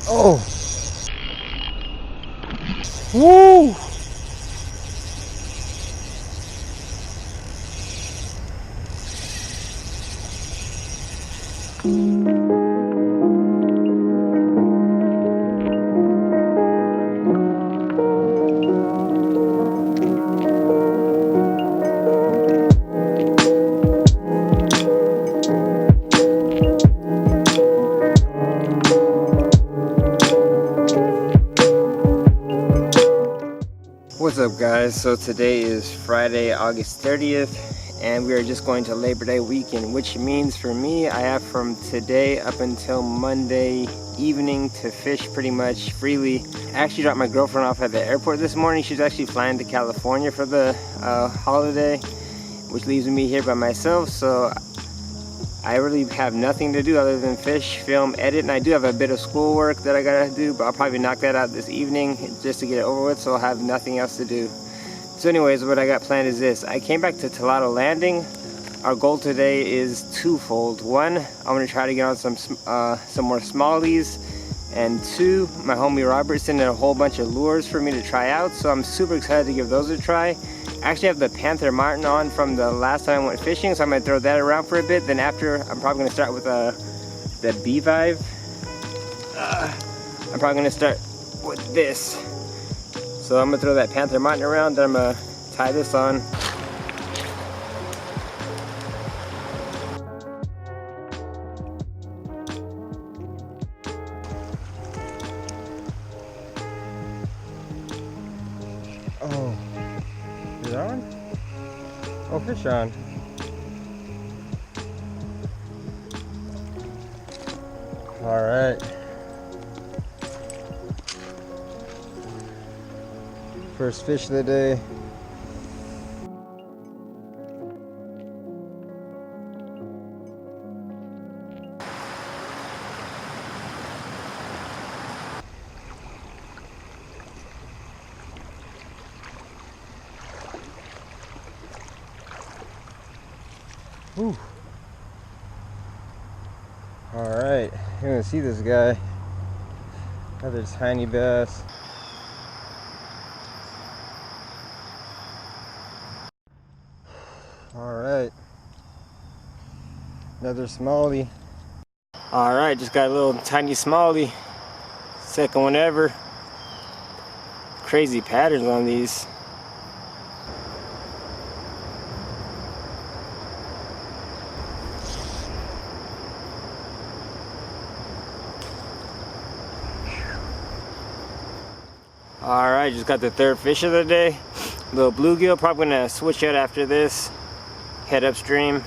Oh! Woo! What's up, guys? So today is Friday, August 30th, and we are just going to Labor Day weekend, which means for me, I have from today up until Monday evening to fish pretty much freely. I actually dropped my girlfriend off at the airport this morning. She's actually flying to California for the holiday, which leaves me here by myself, so I really have nothing to do other than fish, film, edit, and I do have a bit of schoolwork that I gotta do, but I'll probably knock that out this evening just to get it over with, so I'll have nothing else to do. So anyways, what I got planned is this. I came back to Tolado Landing. Our goal today is twofold. One, I'm gonna try to get on some more smallies, and two, my homie Robert sent in a whole bunch of lures for me to try out, so I'm super excited to give those a try. I actually have the Panther Martin on from the last time I went fishing, so I'm gonna throw that around for a bit. Then after, I'm probably gonna start with the B-Vibe. I'm probably gonna start with this. So I'm gonna throw that Panther Martin around, then I'm gonna tie this on. Oh. Is it on? Oh, fish on. All right. First fish of the day. Whew. All right, you're gonna see this guy. Another tiny bass. All right, another smallie. All right, just got a little tiny smallie. Second one ever. Crazy patterns on these. Alright, just got the third fish of the day. Little bluegill, probably gonna switch out after this. Head upstream.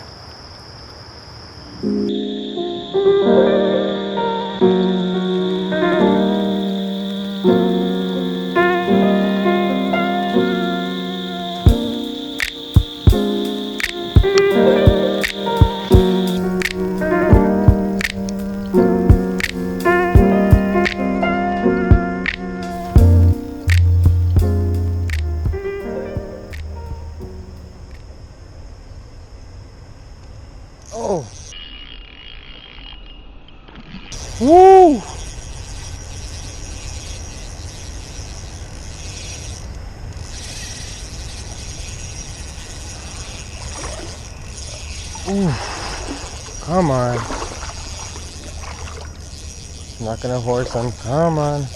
Oh! Woo! Ooh! Come on! Not gonna horse him. Come on!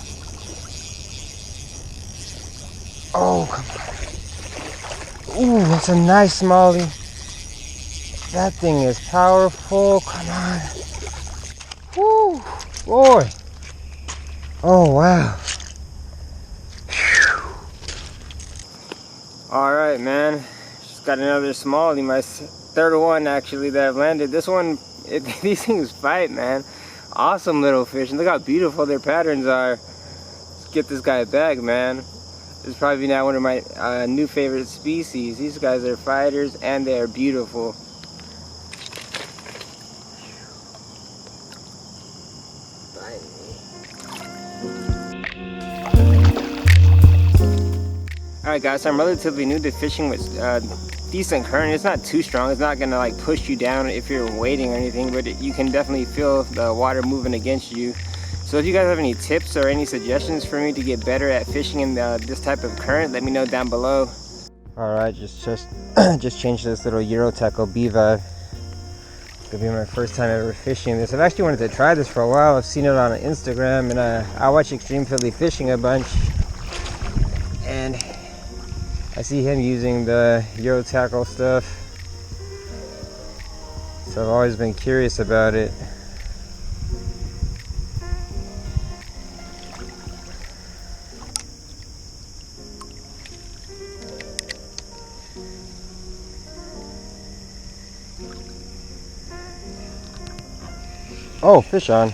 Oh, come on! Ooh, that's a nice smallie. That thing is powerful. Come on. Woo, boy. Oh, wow. All right, man. Just got another smallie. My third one, actually, that I've landed. This one, these things fight, man. Awesome little fish. And look how beautiful their patterns are. Let's get this guy back, man. This is probably now one of my new favorite species. These guys are fighters, and they are beautiful. Alright guys, so I'm relatively new to fishing with decent current. It's not too strong. It's not gonna like push you down if you're wading or anything, but you can definitely feel the water moving against you. So if you guys have any tips or any suggestions for me to get better at fishing in this type of current, let me know down below. Alright, just changed this little Eurotackle Beevive. It's gonna be my first time ever fishing this. I've actually wanted to try this for a while. I've seen it on Instagram, and I watch Extreme Philly Fishing a bunch, and I see him using the Eurotackle stuff, so I've always been curious about it. Oh, fish on.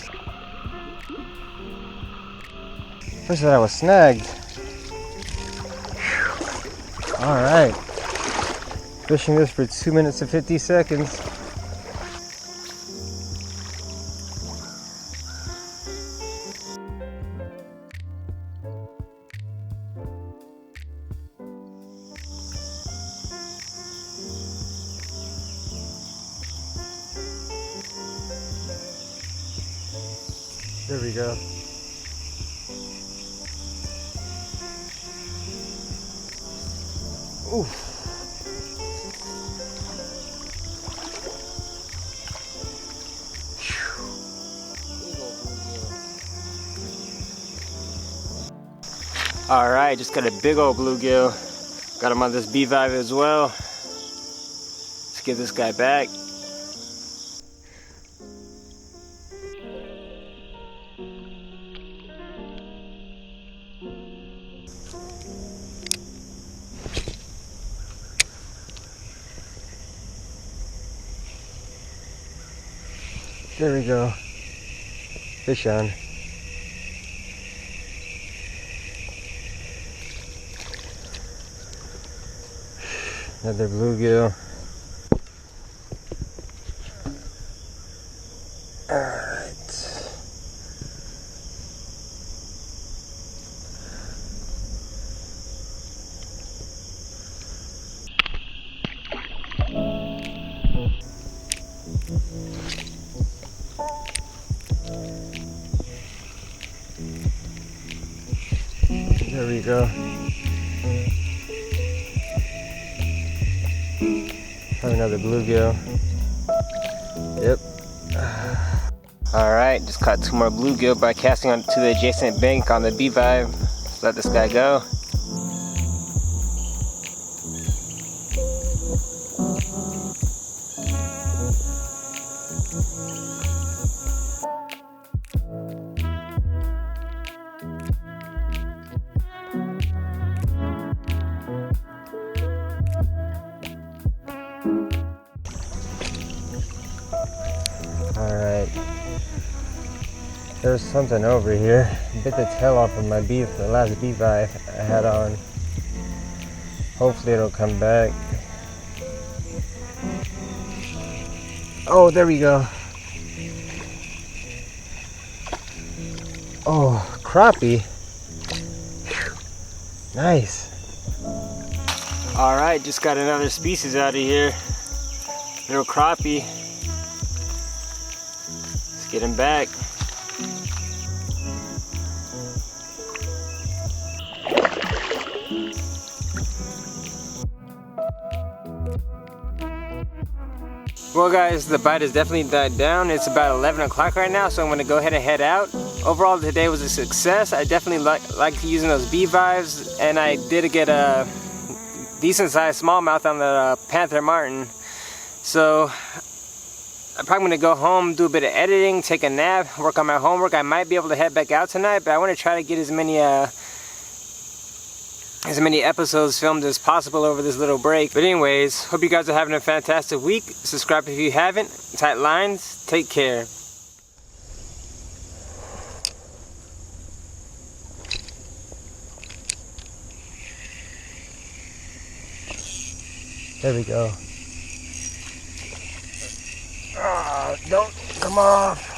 First thought I was snagged. Alright. Fishing this for 2 minutes and 50 seconds. There we go. Oof. Alright, just got a big old bluegill. Got him on this Beevive as well. Let's give this guy back. There we go. Fish on. Another bluegill. Alright. There we go. Have another bluegill. Yep. Alright, just caught 2 more bluegill by casting onto the adjacent bank on the Beevive. Let's let this guy go. Alright, there's something over here. Bit the tail off of my the last Beevive I had on. Hopefully it'll come back. Oh, there we go. Oh, crappie. Nice. Alright, just got another species out of here. Little crappie. Get him back. Well guys, the bite has definitely died down. It's about 11 o'clock right now, so I'm going to go ahead and head out. Overall today was a success. I definitely liked using those Beevives, and I did get a decent sized smallmouth on the Panther Martin. So I'm probably going to go home, do a bit of editing, take a nap, work on my homework. I might be able to head back out tonight, but I want to try to get as many episodes filmed as possible over this little break. But anyways, hope you guys are having a fantastic week. Subscribe if you haven't. Tight lines. Take care. There we go. Don't come off.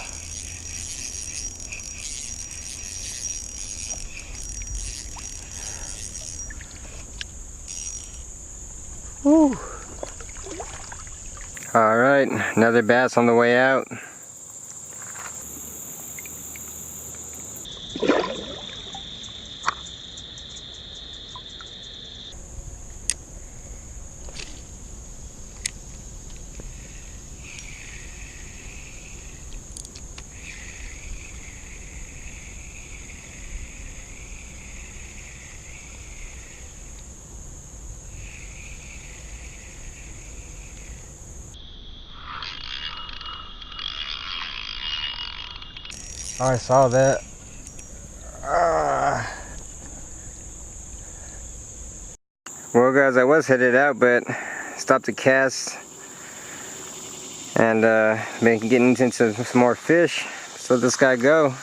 Woo. All right, another bass on the way out. Oh, I saw that. Well guys, I was headed out, but stopped to cast and been getting into some more fish. So let this guy go.